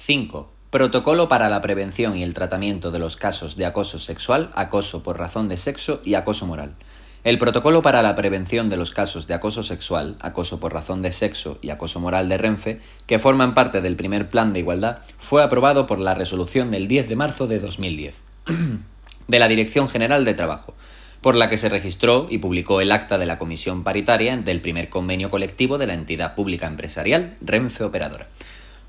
5. Protocolo para la prevención y el tratamiento de los casos de acoso sexual, acoso por razón de sexo y acoso moral. El Protocolo para la prevención de los casos de acoso sexual, acoso por razón de sexo y acoso moral de Renfe, que forman parte del primer Plan de Igualdad, fue aprobado por la resolución del 10 de marzo de 2010 de la Dirección General de Trabajo, por la que se registró y publicó el acta de la Comisión Paritaria del primer convenio colectivo de la entidad pública empresarial Renfe Operadora.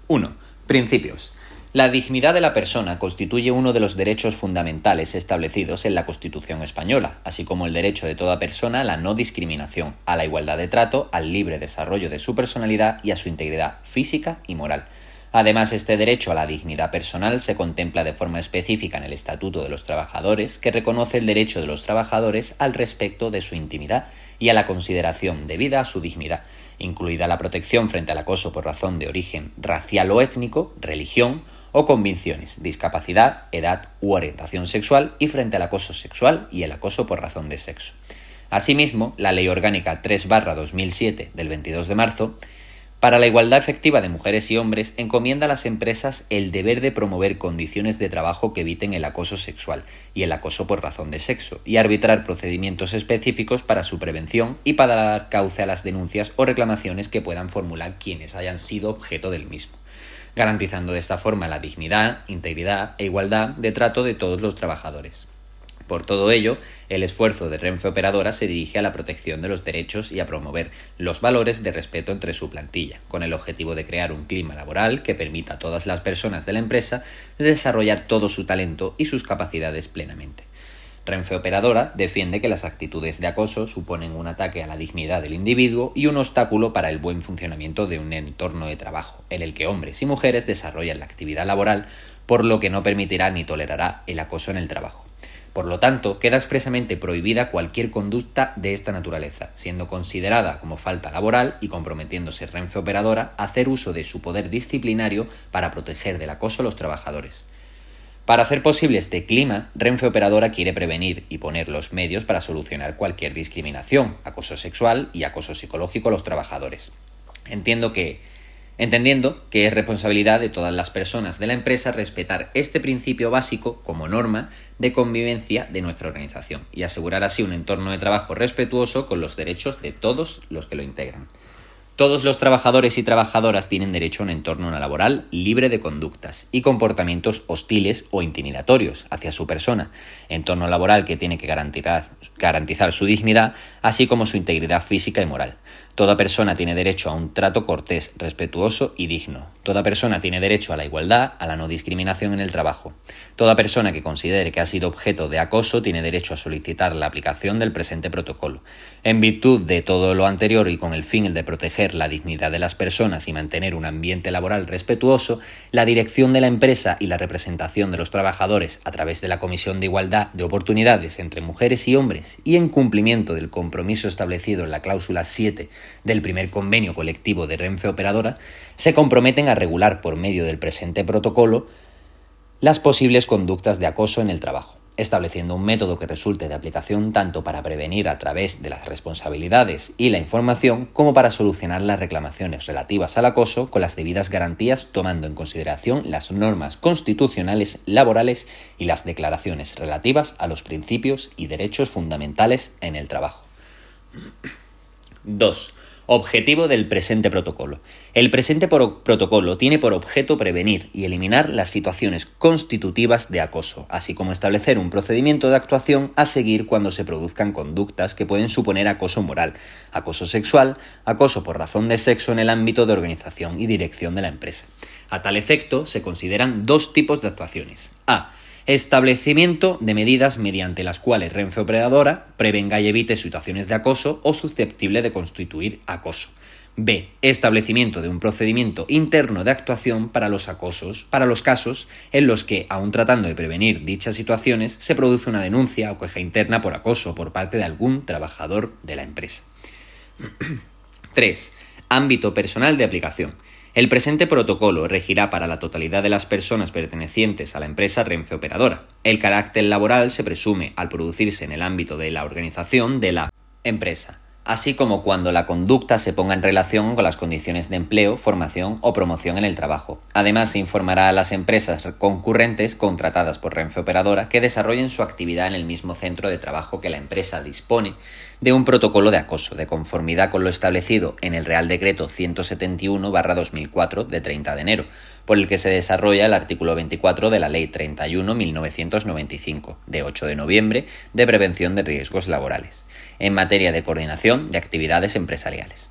1. Principios. La dignidad de la persona constituye uno de los derechos fundamentales establecidos en la Constitución española, así como el derecho de toda persona a la no discriminación, a la igualdad de trato, al libre desarrollo de su personalidad y a su integridad física y moral. Además, este derecho a la dignidad personal se contempla de forma específica en el Estatuto de los Trabajadores, que reconoce el derecho de los trabajadores al respeto de su intimidad y a la consideración debida a su dignidad, incluida la protección frente al acoso por razón de origen racial o étnico, religión o convicciones, discapacidad, edad u orientación sexual y frente al acoso sexual y el acoso por razón de sexo. Asimismo, la Ley Orgánica 3/2007 del 22 de marzo para la igualdad efectiva de mujeres y hombres encomienda a las empresas el deber de promover condiciones de trabajo que eviten el acoso sexual y el acoso por razón de sexo y arbitrar procedimientos específicos para su prevención y para dar cauce a las denuncias o reclamaciones que puedan formular quienes hayan sido objeto del mismo, garantizando de esta forma la dignidad, integridad e igualdad de trato de todos los trabajadores. Por todo ello, el esfuerzo de Renfe Operadora se dirige a la protección de los derechos y a promover los valores de respeto entre su plantilla, con el objetivo de crear un clima laboral que permita a todas las personas de la empresa desarrollar todo su talento y sus capacidades plenamente. Renfe Operadora defiende que las actitudes de acoso suponen un ataque a la dignidad del individuo y un obstáculo para el buen funcionamiento de un entorno de trabajo, en el que hombres y mujeres desarrollan la actividad laboral, por lo que no permitirá ni tolerará el acoso en el trabajo. Por lo tanto, queda expresamente prohibida cualquier conducta de esta naturaleza, siendo considerada como falta laboral y comprometiéndose Renfe Operadora a hacer uso de su poder disciplinario para proteger del acoso a los trabajadores. Para hacer posible este clima, Renfe Operadora quiere prevenir y poner los medios para solucionar cualquier discriminación, acoso sexual y acoso psicológico a los trabajadores. Entendiendo que es responsabilidad de todas las personas de la empresa respetar este principio básico como norma de convivencia de nuestra organización y asegurar así un entorno de trabajo respetuoso con los derechos de todos los que lo integran. Todos los trabajadores y trabajadoras tienen derecho a un entorno laboral libre de conductas y comportamientos hostiles o intimidatorios hacia su persona, entorno laboral que tiene que garantizar su dignidad, así como su integridad física y moral. Toda persona tiene derecho a un trato cortés, respetuoso y digno. Toda persona tiene derecho a la igualdad, a la no discriminación en el trabajo. Toda persona que considere que ha sido objeto de acoso tiene derecho a solicitar la aplicación del presente protocolo. En virtud de todo lo anterior y con el fin de proteger la dignidad de las personas y mantener un ambiente laboral respetuoso, la dirección de la empresa y la representación de los trabajadores a través de la Comisión de Igualdad de Oportunidades entre Mujeres y Hombres y en cumplimiento del compromiso establecido en la cláusula 7 del primer convenio colectivo de Renfe Operadora, se comprometen a regular por medio del presente protocolo las posibles conductas de acoso en el trabajo, estableciendo un método que resulte de aplicación tanto para prevenir a través de las responsabilidades y la información como para solucionar las reclamaciones relativas al acoso con las debidas garantías, tomando en consideración las normas constitucionales, laborales y las declaraciones relativas a los principios y derechos fundamentales en el trabajo. 2. Objetivo del presente protocolo. El presente protocolo tiene por objeto prevenir y eliminar las situaciones constitutivas de acoso, así como establecer un procedimiento de actuación a seguir cuando se produzcan conductas que pueden suponer acoso moral, acoso sexual, acoso por razón de sexo en el ámbito de organización y dirección de la empresa. A tal efecto, se consideran dos tipos de actuaciones. A. Establecimiento de medidas mediante las cuales Renfe Operadora prevenga y evite situaciones de acoso o susceptible de constituir acoso. B. Establecimiento de un procedimiento interno de actuación para los casos en los que, aun tratando de prevenir dichas situaciones, se produce una denuncia o queja interna por acoso por parte de algún trabajador de la empresa. 3. Ámbito personal de aplicación. El presente protocolo regirá para la totalidad de las personas pertenecientes a la empresa Renfe Operadora. El carácter laboral se presume al producirse en el ámbito de la organización de la empresa. así como cuando la conducta se ponga en relación con las condiciones de empleo, formación o promoción en el trabajo. Además, se informará a las empresas concurrentes contratadas por Renfe Operadora que desarrollen su actividad en el mismo centro de trabajo que la empresa dispone de un protocolo de acoso, de conformidad con lo establecido en el Real Decreto 171/2004 de 30 de enero, por el que se desarrolla el artículo 24 de la Ley 31/1995, de 8 de noviembre, de prevención de riesgos laborales, en materia de coordinación de actividades empresariales.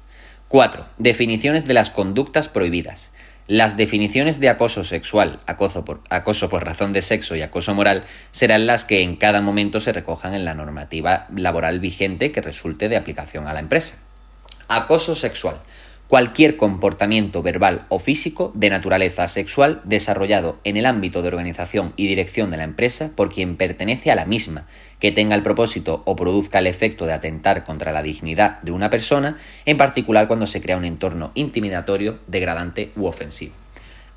4. Definiciones de las conductas prohibidas. Las definiciones de acoso sexual, acoso por razón de sexo y acoso moral serán las que en cada momento se recojan en la normativa laboral vigente que resulte de aplicación a la empresa. Acoso sexual. Cualquier comportamiento verbal o físico de naturaleza sexual desarrollado en el ámbito de organización y dirección de la empresa por quien pertenece a la misma, que tenga el propósito o produzca el efecto de atentar contra la dignidad de una persona, en particular cuando se crea un entorno intimidatorio, degradante u ofensivo.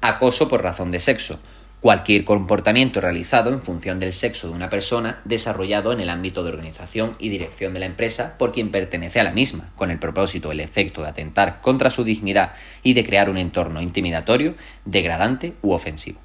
Acoso por razón de sexo. Cualquier comportamiento realizado en función del sexo de una persona desarrollado en el ámbito de organización y dirección de la empresa por quien pertenece a la misma, con el propósito o el efecto de atentar contra su dignidad y de crear un entorno intimidatorio, degradante u ofensivo.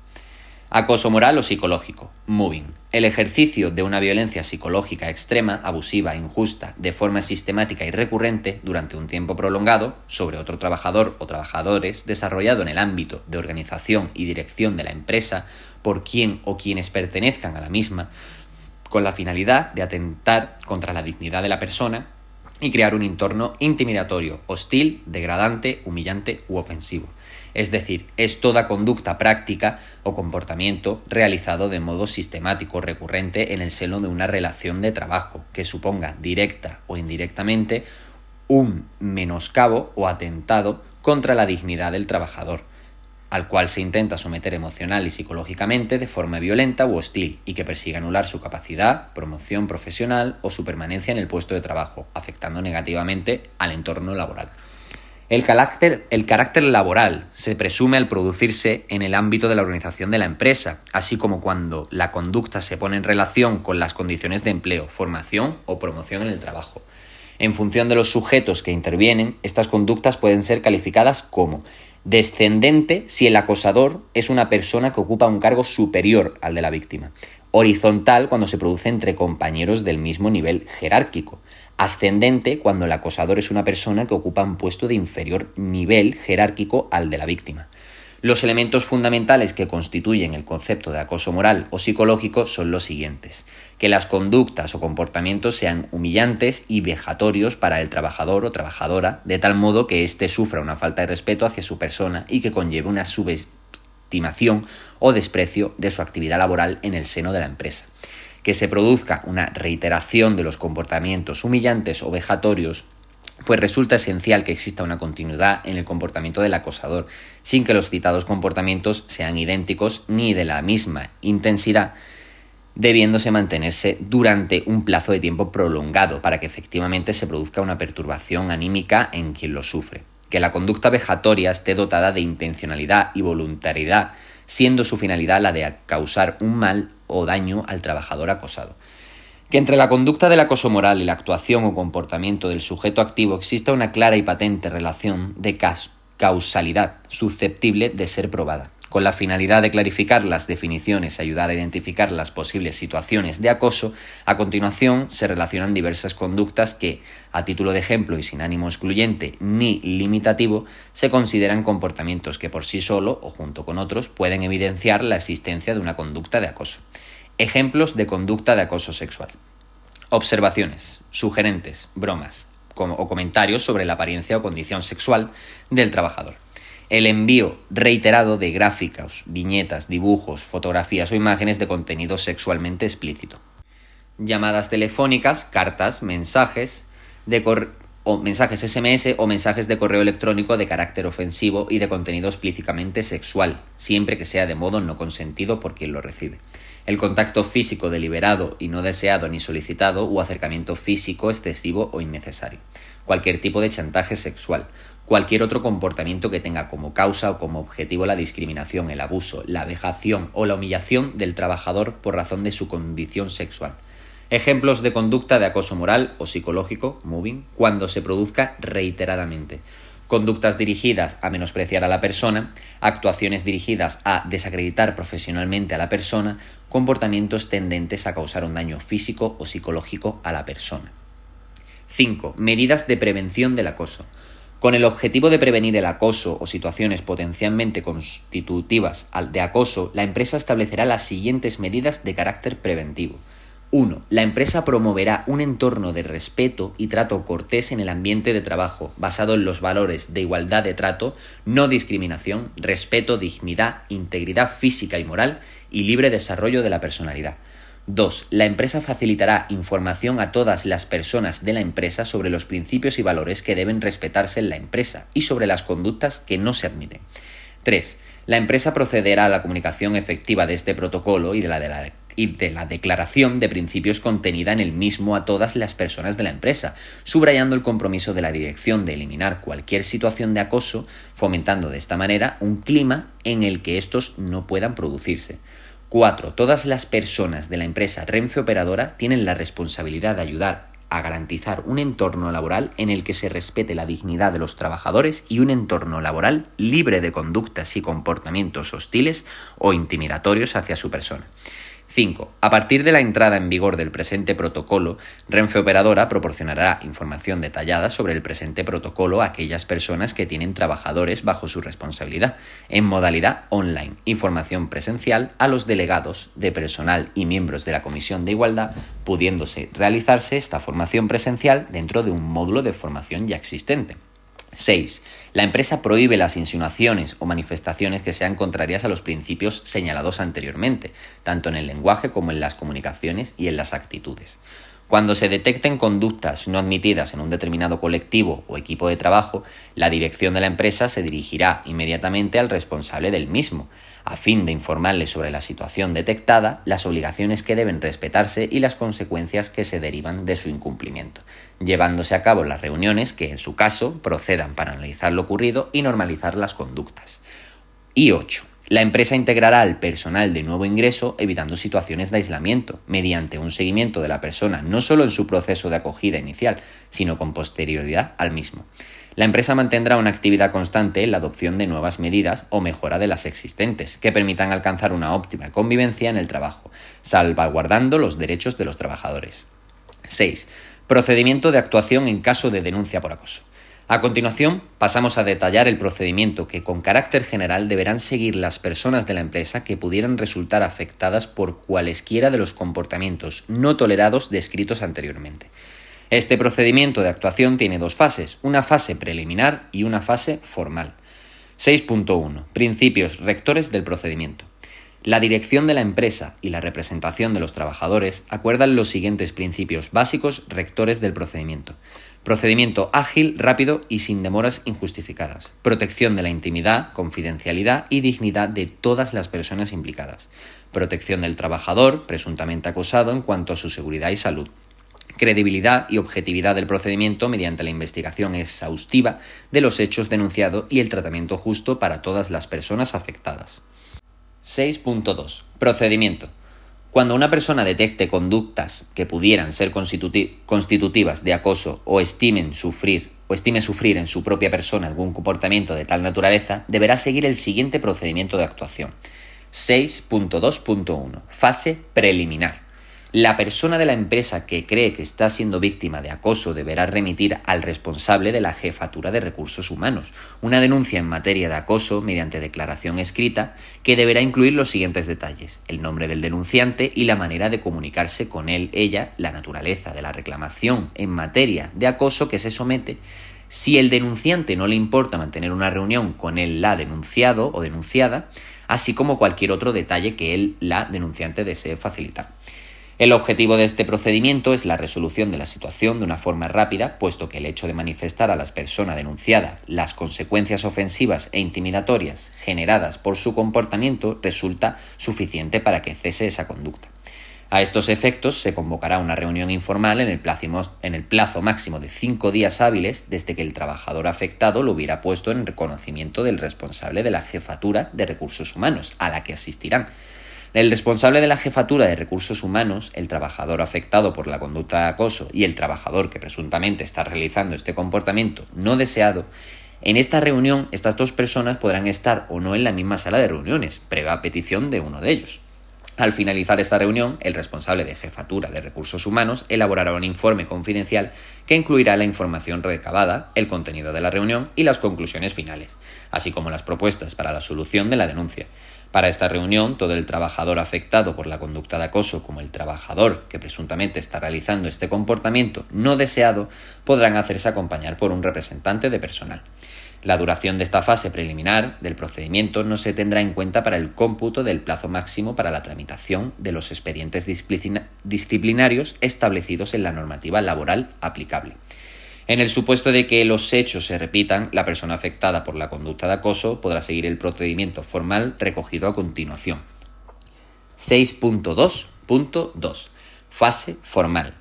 Acoso moral o psicológico. Mobbing. El ejercicio de una violencia psicológica extrema, abusiva, injusta, de forma sistemática y recurrente durante un tiempo prolongado sobre otro trabajador o trabajadores desarrollado en el ámbito de organización y dirección de la empresa por quien o quienes pertenezcan a la misma, con la finalidad de atentar contra la dignidad de la persona y crear un entorno intimidatorio, hostil, degradante, humillante u ofensivo. Es decir, es toda conducta práctica o comportamiento realizado de modo sistemático o recurrente en el seno de una relación de trabajo que suponga directa o indirectamente un menoscabo o atentado contra la dignidad del trabajador, al cual se intenta someter emocional y psicológicamente de forma violenta u hostil y que persigue anular su capacidad, promoción profesional o su permanencia en el puesto de trabajo, afectando negativamente al entorno laboral. El carácter laboral se presume al producirse en el ámbito de la organización de la empresa, así como cuando la conducta se pone en relación con las condiciones de empleo, formación o promoción en el trabajo. En función de los sujetos que intervienen, estas conductas pueden ser calificadas como descendente si el acosador es una persona que ocupa un cargo superior al de la víctima, horizontal cuando se produce entre compañeros del mismo nivel jerárquico, ascendente cuando el acosador es una persona que ocupa un puesto de inferior nivel jerárquico al de la víctima. Los elementos fundamentales que constituyen el concepto de acoso moral o psicológico son los siguientes: que las conductas o comportamientos sean humillantes y vejatorios para el trabajador o trabajadora, de tal modo que éste sufra una falta de respeto hacia su persona y que conlleve una subestimación o desprecio de su actividad laboral en el seno de la empresa. Que se produzca una reiteración de los comportamientos humillantes o vejatorios, pues resulta esencial que exista una continuidad en el comportamiento del acosador, sin que los citados comportamientos sean idénticos ni de la misma intensidad, debiéndose mantenerse durante un plazo de tiempo prolongado para que efectivamente se produzca una perturbación anímica en quien lo sufre. Que la conducta vejatoria esté dotada de intencionalidad y voluntariedad, siendo su finalidad la de causar un mal o daño al trabajador acosado. Que entre la conducta del acoso moral y la actuación o comportamiento del sujeto activo exista una clara y patente relación de causalidad susceptible de ser probada, con la finalidad de clarificar las definiciones y ayudar a identificar las posibles situaciones de acoso. A continuación se relacionan diversas conductas que, a título de ejemplo y sin ánimo excluyente ni limitativo, se consideran comportamientos que por sí solo o junto con otros pueden evidenciar la existencia de una conducta de acoso. Ejemplos de conducta de acoso sexual: observaciones, sugerentes, bromas o comentarios sobre la apariencia o condición sexual del trabajador. El envío reiterado de gráficos, viñetas, dibujos, fotografías o imágenes de contenido sexualmente explícito. Llamadas telefónicas, cartas, mensajes mensajes SMS o mensajes de correo electrónico de carácter ofensivo y de contenido explícitamente sexual, siempre que sea de modo no consentido por quien lo recibe. El contacto físico deliberado y no deseado ni solicitado o acercamiento físico excesivo o innecesario. Cualquier tipo de chantaje sexual. Cualquier otro comportamiento que tenga como causa o como objetivo la discriminación, el abuso, la vejación o la humillación del trabajador por razón de su condición sexual. Ejemplos de conducta de acoso moral o psicológico, mobbing, cuando se produzca reiteradamente. Conductas dirigidas a menospreciar a la persona, actuaciones dirigidas a desacreditar profesionalmente a la persona, comportamientos tendentes a causar un daño físico o psicológico a la persona. 5. Medidas de prevención del acoso. Con el objetivo de prevenir el acoso o situaciones potencialmente constitutivas de acoso, la empresa establecerá las siguientes medidas de carácter preventivo. 1. La empresa promoverá un entorno de respeto y trato cortés en el ambiente de trabajo, basado en los valores de igualdad de trato, no discriminación, respeto, dignidad, integridad física y moral y libre desarrollo de la personalidad. 2. La empresa facilitará información a todas las personas de la empresa sobre los principios y valores que deben respetarse en la empresa y sobre las conductas que no se admiten. 3. La empresa procederá a la comunicación efectiva de este protocolo y de la declaración de principios contenida en el mismo a todas las personas de la empresa, subrayando el compromiso de la dirección de eliminar cualquier situación de acoso, fomentando de esta manera un clima en el que estos no puedan producirse. 4. Todas las personas de la empresa Renfe Operadora tienen la responsabilidad de ayudar a garantizar un entorno laboral en el que se respete la dignidad de los trabajadores y un entorno laboral libre de conductas y comportamientos hostiles o intimidatorios hacia su persona. 5. A partir de la entrada en vigor del presente protocolo, Renfe Operadora proporcionará información detallada sobre el presente protocolo a aquellas personas que tienen trabajadores bajo su responsabilidad, en modalidad online, información presencial a los delegados de personal y miembros de la Comisión de Igualdad, pudiéndose realizarse esta formación presencial dentro de un módulo de formación ya existente. 6. La empresa prohíbe las insinuaciones o manifestaciones que sean contrarias a los principios señalados anteriormente, tanto en el lenguaje como en las comunicaciones y en las actitudes. Cuando se detecten conductas no admitidas en un determinado colectivo o equipo de trabajo, la dirección de la empresa se dirigirá inmediatamente al responsable del mismo, a fin de informarle sobre la situación detectada, las obligaciones que deben respetarse y las consecuencias que se derivan de su incumplimiento, llevándose a cabo las reuniones que, en su caso, procedan para analizar lo ocurrido y normalizar las conductas. Y 8. La empresa integrará al personal de nuevo ingreso evitando situaciones de aislamiento, mediante un seguimiento de la persona no solo en su proceso de acogida inicial, sino con posterioridad al mismo. La empresa mantendrá una actividad constante en la adopción de nuevas medidas o mejora de las existentes, que permitan alcanzar una óptima convivencia en el trabajo, salvaguardando los derechos de los trabajadores. 6. Procedimiento de actuación en caso de denuncia por acoso. A continuación, pasamos a detallar el procedimiento que con carácter general deberán seguir las personas de la empresa que pudieran resultar afectadas por cualesquiera de los comportamientos no tolerados descritos anteriormente. Este procedimiento de actuación tiene dos fases, una fase preliminar y una fase formal. 6.1. Principios rectores del procedimiento. La dirección de la empresa y la representación de los trabajadores acuerdan los siguientes principios básicos rectores del procedimiento. Procedimiento ágil, rápido y sin demoras injustificadas. Protección de la intimidad, confidencialidad y dignidad de todas las personas implicadas. Protección del trabajador, presuntamente acosado, en cuanto a su seguridad y salud. Credibilidad y objetividad del procedimiento mediante la investigación exhaustiva de los hechos denunciados y el tratamiento justo para todas las personas afectadas. 6.2. Procedimiento. Cuando una persona detecte conductas que pudieran ser constitutivas de acoso o estime sufrir en su propia persona algún comportamiento de tal naturaleza, deberá seguir el siguiente procedimiento de actuación. 6.2.1. Fase preliminar. La persona de la empresa que cree que está siendo víctima de acoso deberá remitir al responsable de la Jefatura de Recursos Humanos una denuncia en materia de acoso mediante declaración escrita que deberá incluir los siguientes detalles: el nombre del denunciante y la manera de comunicarse con él, ella, la naturaleza de la reclamación en materia de acoso que se somete. Si el denunciante no le importa mantener una reunión con el la denunciado o denunciada, así como cualquier otro detalle que el la denunciante desee facilitar. El objetivo de este procedimiento es la resolución de la situación de una forma rápida, puesto que el hecho de manifestar a la persona denunciada las consecuencias ofensivas e intimidatorias generadas por su comportamiento resulta suficiente para que cese esa conducta. A estos efectos se convocará una reunión informal en el plazo máximo de 5 días hábiles desde que el trabajador afectado lo hubiera puesto en reconocimiento del responsable de la Jefatura de Recursos Humanos, a la que asistirán. El responsable de la jefatura de recursos humanos, el trabajador afectado por la conducta de acoso y el trabajador que presuntamente está realizando este comportamiento no deseado, en esta reunión estas dos personas podrán estar o no en la misma sala de reuniones, previa petición de uno de ellos. Al finalizar esta reunión, el responsable de jefatura de recursos humanos elaborará un informe confidencial que incluirá la información recabada, el contenido de la reunión y las conclusiones finales, así como las propuestas para la solución de la denuncia. Para esta reunión, todo el trabajador afectado por la conducta de acoso como el trabajador que presuntamente está realizando este comportamiento no deseado podrán hacerse acompañar por un representante de personal. La duración de esta fase preliminar del procedimiento no se tendrá en cuenta para el cómputo del plazo máximo para la tramitación de los expedientes disciplinarios establecidos en la normativa laboral aplicable. En el supuesto de que los hechos se repitan, la persona afectada por la conducta de acoso podrá seguir el procedimiento formal recogido a continuación. 6.2.2. Fase formal.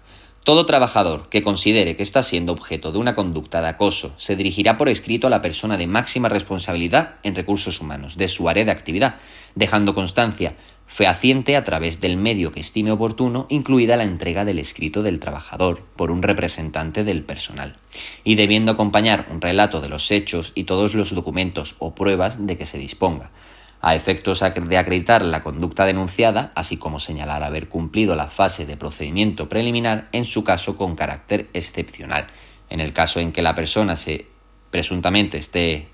Todo trabajador que considere que está siendo objeto de una conducta de acoso se dirigirá por escrito a la persona de máxima responsabilidad en recursos humanos de su área de actividad, dejando constancia fehaciente a través del medio que estime oportuno, incluida la entrega del escrito del trabajador por un representante del personal, y debiendo acompañar un relato de los hechos y todos los documentos o pruebas de que se disponga, a efectos de acreditar la conducta denunciada, así como señalar haber cumplido la fase de procedimiento preliminar, en su caso con carácter excepcional. En el caso en que la persona presuntamente esté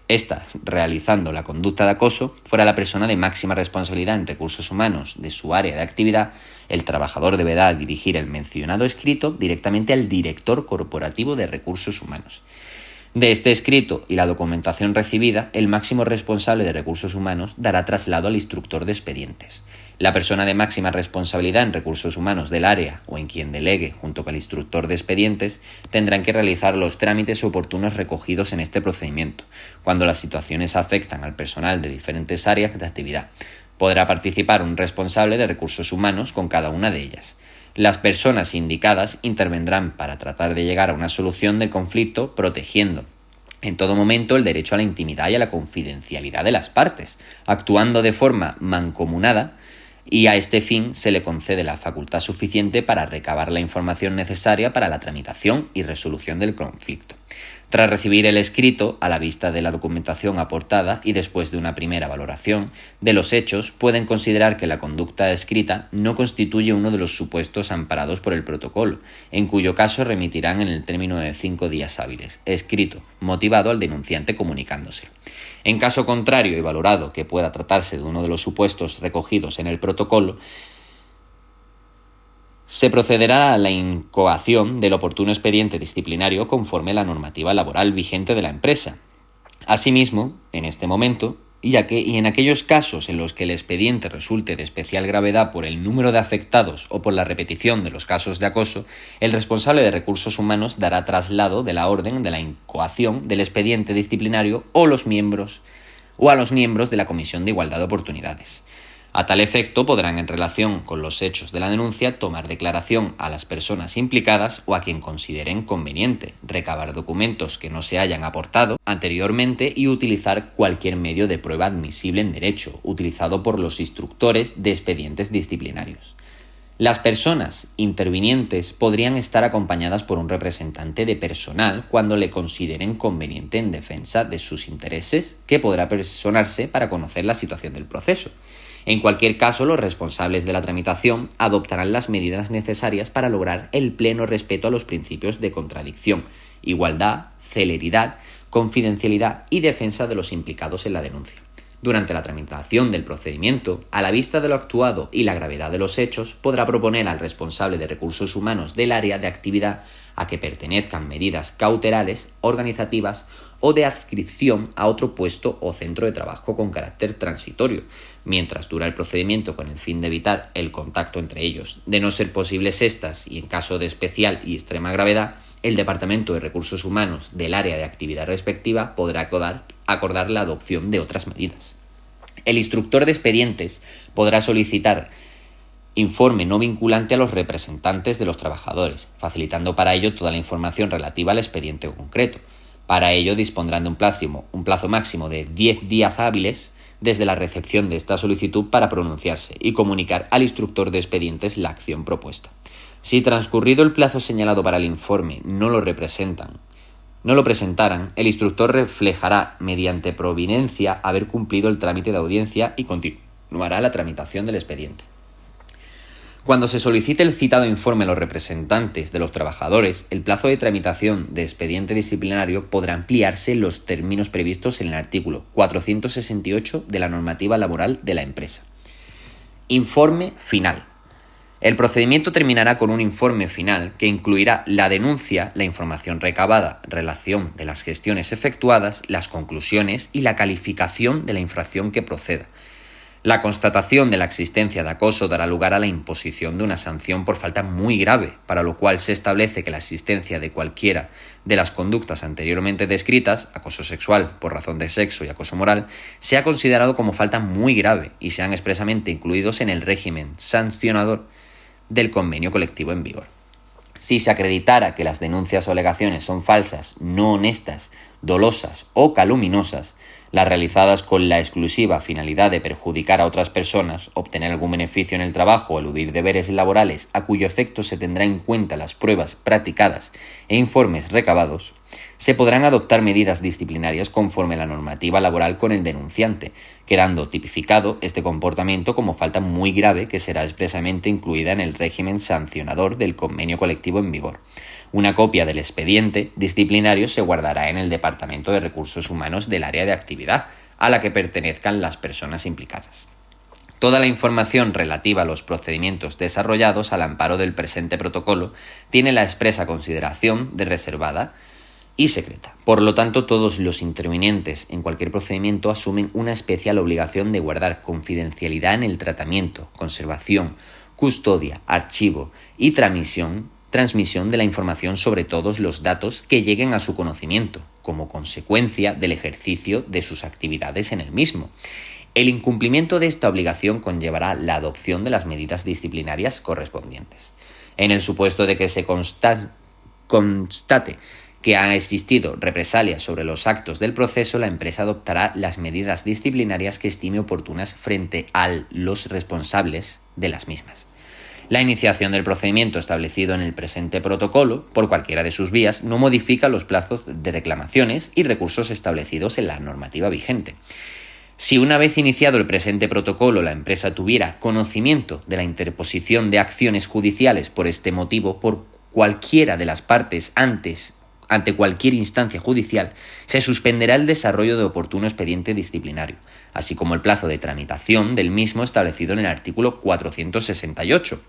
realizando la conducta de acoso, fuera la persona de máxima responsabilidad en recursos humanos de su área de actividad, el trabajador deberá dirigir el mencionado escrito directamente al director corporativo de recursos humanos. De este escrito y la documentación recibida, el máximo responsable de recursos humanos dará traslado al instructor de expedientes. La persona de máxima responsabilidad en recursos humanos del área o en quien delegue junto con el instructor de expedientes tendrán que realizar los trámites oportunos recogidos en este procedimiento, cuando las situaciones afectan al personal de diferentes áreas de actividad. Podrá participar un responsable de recursos humanos con cada una de ellas. Las personas indicadas intervendrán para tratar de llegar a una solución del conflicto, protegiendo en todo momento el derecho a la intimidad y a la confidencialidad de las partes, actuando de forma mancomunada, y a este fin se le concede la facultad suficiente para recabar la información necesaria para la tramitación y resolución del conflicto. Tras recibir el escrito, a la vista de la documentación aportada y después de una primera valoración de los hechos, pueden considerar que la conducta escrita no constituye uno de los supuestos amparados por el protocolo, en cuyo caso remitirán en el término de 5 días hábiles, escrito, motivado al denunciante comunicándose. En caso contrario y valorado que pueda tratarse de uno de los supuestos recogidos en el protocolo, se procederá a la incoación del oportuno expediente disciplinario conforme a la normativa laboral vigente de la empresa. Asimismo, en este momento, y en aquellos casos en los que el expediente resulte de especial gravedad por el número de afectados o por la repetición de los casos de acoso, el responsable de recursos humanos dará traslado de la orden de la incoación del expediente disciplinario a los miembros de la Comisión de Igualdad de Oportunidades. A tal efecto, podrán, en relación con los hechos de la denuncia, tomar declaración a las personas implicadas o a quien consideren conveniente, recabar documentos que no se hayan aportado anteriormente y utilizar cualquier medio de prueba admisible en derecho, utilizado por los instructores de expedientes disciplinarios. Las personas intervinientes podrían estar acompañadas por un representante de personal cuando le consideren conveniente en defensa de sus intereses, que podrá personarse para conocer la situación del proceso. En cualquier caso, los responsables de la tramitación adoptarán las medidas necesarias para lograr el pleno respeto a los principios de contradicción, igualdad, celeridad, confidencialidad y defensa de los implicados en la denuncia. Durante la tramitación del procedimiento, a la vista de lo actuado y la gravedad de los hechos, podrá proponer al responsable de recursos humanos del área de actividad a que pertenezcan medidas cautelares, organizativas o de adscripción a otro puesto o centro de trabajo con carácter transitorio, mientras dura el procedimiento con el fin de evitar el contacto entre ellos. De no ser posibles estas y en caso de especial y extrema gravedad, el Departamento de Recursos Humanos del área de actividad respectiva podrá acordar la adopción de otras medidas. El instructor de expedientes podrá solicitar informe no vinculante a los representantes de los trabajadores, facilitando para ello toda la información relativa al expediente concreto. Para ello dispondrán de un plazo máximo de 10 días hábiles desde la recepción de esta solicitud para pronunciarse y comunicar al instructor de expedientes la acción propuesta. Si transcurrido el plazo señalado para el informe no lo presentaran, el instructor reflejará mediante providencia haber cumplido el trámite de audiencia y continuará la tramitación del expediente. Cuando se solicite el citado informe a los representantes de los trabajadores, el plazo de tramitación de expediente disciplinario podrá ampliarse en los términos previstos en el artículo 468 de la normativa laboral de la empresa. Informe final. El procedimiento terminará con un informe final que incluirá la denuncia, la información recabada, relación de las gestiones efectuadas, las conclusiones y la calificación de la infracción que proceda. La constatación de la existencia de acoso dará lugar a la imposición de una sanción por falta muy grave, para lo cual se establece que la existencia de cualquiera de las conductas anteriormente descritas, acoso sexual por razón de sexo y acoso moral, sea considerado como falta muy grave y sean expresamente incluidos en el régimen sancionador del convenio colectivo en vigor. Si se acreditara que las denuncias o alegaciones son falsas, no honestas, dolosas o calumniosas, las realizadas con la exclusiva finalidad de perjudicar a otras personas, obtener algún beneficio en el trabajo o eludir deberes laborales a cuyo efecto se tendrá en cuenta las pruebas practicadas e informes recabados, se podrán adoptar medidas disciplinarias conforme a la normativa laboral con el denunciante, quedando tipificado este comportamiento como falta muy grave que será expresamente incluida en el régimen sancionador del convenio colectivo en vigor. Una copia del expediente disciplinario se guardará en el Departamento de Recursos Humanos del área de actividad a la que pertenezcan las personas implicadas. Toda la información relativa a los procedimientos desarrollados al amparo del presente protocolo tiene la expresa consideración de reservada y secreta. Por lo tanto, todos los intervinientes en cualquier procedimiento asumen una especial obligación de guardar confidencialidad en el tratamiento, conservación, custodia, archivo y transmisión de la información sobre todos los datos que lleguen a su conocimiento, como consecuencia del ejercicio de sus actividades en el mismo. El incumplimiento de esta obligación conllevará la adopción de las medidas disciplinarias correspondientes. En el supuesto de que se constate que ha existido represalias sobre los actos del proceso, la empresa adoptará las medidas disciplinarias que estime oportunas frente a los responsables de las mismas. La iniciación del procedimiento establecido en el presente protocolo, por cualquiera de sus vías, no modifica los plazos de reclamaciones y recursos establecidos en la normativa vigente. Si una vez iniciado el presente protocolo la empresa tuviera conocimiento de la interposición de acciones judiciales por este motivo por cualquiera de las partes ante cualquier instancia judicial, se suspenderá el desarrollo de oportuno expediente disciplinario, así como el plazo de tramitación del mismo establecido en el artículo 468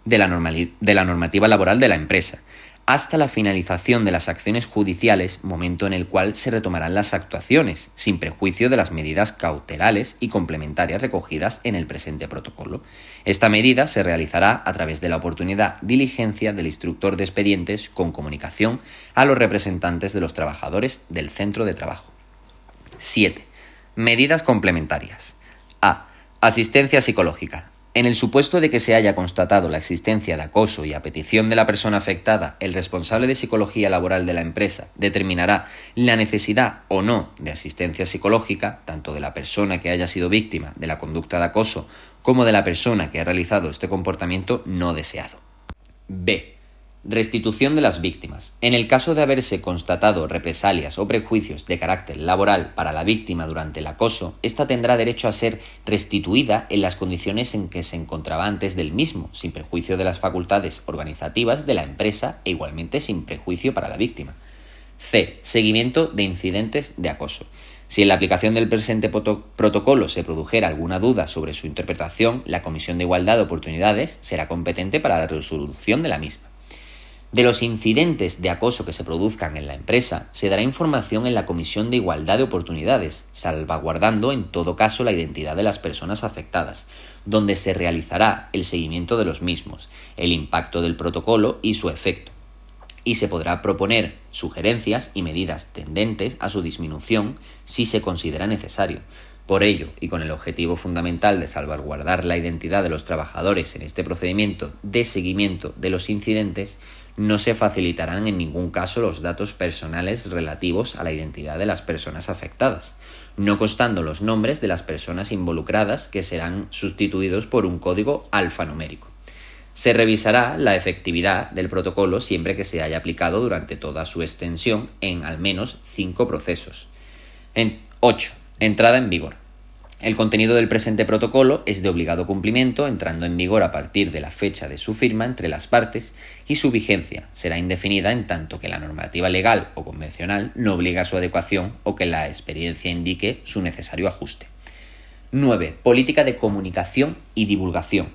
de la normativa laboral de la empresa, hasta la finalización de las acciones judiciales, momento en el cual se retomarán las actuaciones, sin perjuicio de las medidas cautelares y complementarias recogidas en el presente protocolo. Esta medida se realizará a través de la oportunidad diligencia del instructor de expedientes con comunicación a los representantes de los trabajadores del centro de trabajo. 7. Medidas complementarias. A. Asistencia psicológica. En el supuesto de que se haya constatado la existencia de acoso y a petición de la persona afectada, el responsable de psicología laboral de la empresa determinará la necesidad o no de asistencia psicológica, tanto de la persona que haya sido víctima de la conducta de acoso como de la persona que ha realizado este comportamiento no deseado. B. Restitución de las víctimas. En el caso de haberse constatado represalias o prejuicios de carácter laboral para la víctima durante el acoso, ésta tendrá derecho a ser restituida en las condiciones en que se encontraba antes del mismo, sin perjuicio de las facultades organizativas de la empresa e igualmente sin perjuicio para la víctima. C. Seguimiento de incidentes de acoso. Si en la aplicación del presente protocolo se produjera alguna duda sobre su interpretación, la Comisión de Igualdad de Oportunidades será competente para la resolución de la misma. De los incidentes de acoso que se produzcan en la empresa, se dará información en la Comisión de Igualdad de Oportunidades, salvaguardando en todo caso la identidad de las personas afectadas, donde se realizará el seguimiento de los mismos, el impacto del protocolo y su efecto, y se podrá proponer sugerencias y medidas tendentes a su disminución si se considera necesario. Por ello, y con el objetivo fundamental de salvaguardar la identidad de los trabajadores en este procedimiento de seguimiento de los incidentes, no se facilitarán en ningún caso los datos personales relativos a la identidad de las personas afectadas. no constando los nombres de las personas involucradas, que serán sustituidos por un código alfanumérico. Se revisará la efectividad del protocolo siempre que se haya aplicado durante toda su extensión en al menos 5 procesos. 8. Entrada en vigor. El contenido del presente protocolo es de obligado cumplimiento, entrando en vigor a partir de la fecha de su firma entre las partes, y su vigencia será indefinida en tanto que la normativa legal o convencional no obliga a su adecuación o que la experiencia indique su necesario ajuste. 9. Política de comunicación y divulgación.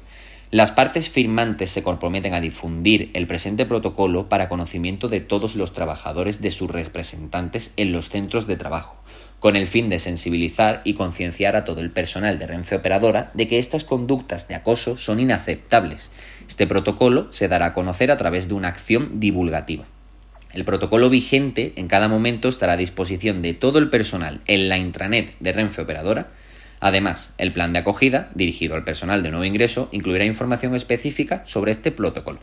Las partes firmantes se comprometen a difundir el presente protocolo para conocimiento de todos los trabajadores de sus representantes en los centros de trabajo, con el fin de sensibilizar y concienciar a todo el personal de Renfe Operadora de que estas conductas de acoso son inaceptables. Este protocolo se dará a conocer a través de una acción divulgativa. El protocolo vigente en cada momento estará a disposición de todo el personal en la intranet de Renfe Operadora. Además, el plan de acogida, dirigido al personal de nuevo ingreso, incluirá información específica sobre este protocolo.